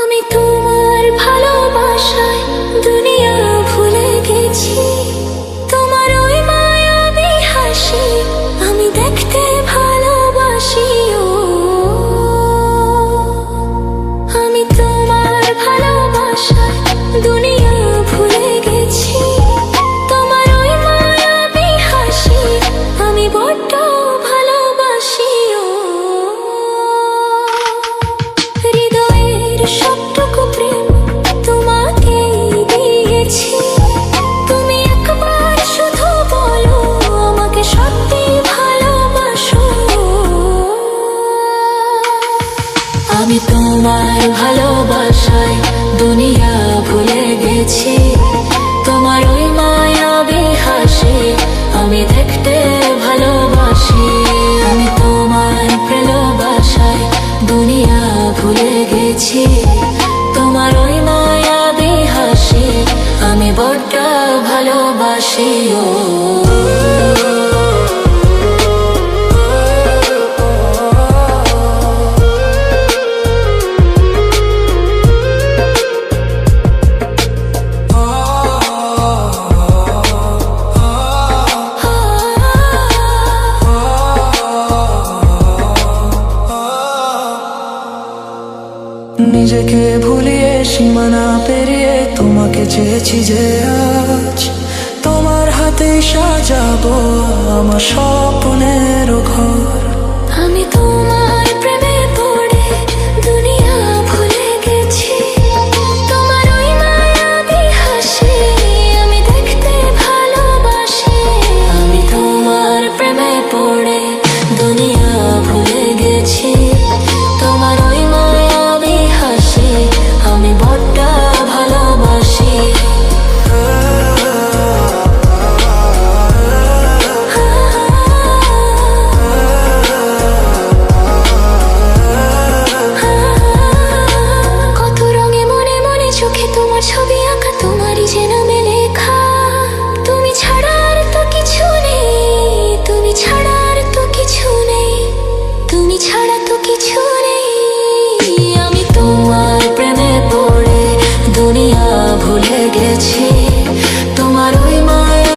আমি তোমার ভালোবাসায় দুনিয়া ভুলে গেছি, তোমার ওই মায়াবী হাসি আমি দেখতে ভালোবাসি। ও আমি তোমার ভালোবাসায় দুনিয়া ভুলে গেছি, তোমার ওই মায়াবী হাসি আমি বড্ড ভালোবাসি। ও হৃদয়ের সবটুকু প্রেম তোমাকে দিয়েছি, তুমি একবার শুধু বলো আমাকে সত্যি ভালোবাসো। আমি তোমার ভালোবাসায় দুনিয়া ভুলে গেছি, তোমার ওই মায়াবী হাসি আমি দেখতে ভালোবাসি। আমি তোমার ভালোবাসায় দুনিয়া ভুলে গেছি, তোমার ওই মায়াবী হাসি আমি বড্ড ভালোবাসি। ও নিজেকে ভুলিয়ে সীমানা পেরিয়ে তোমাকে চেয়েছি যে আজ, তোমার হাতে সাজাবো আমার স্বপ্নের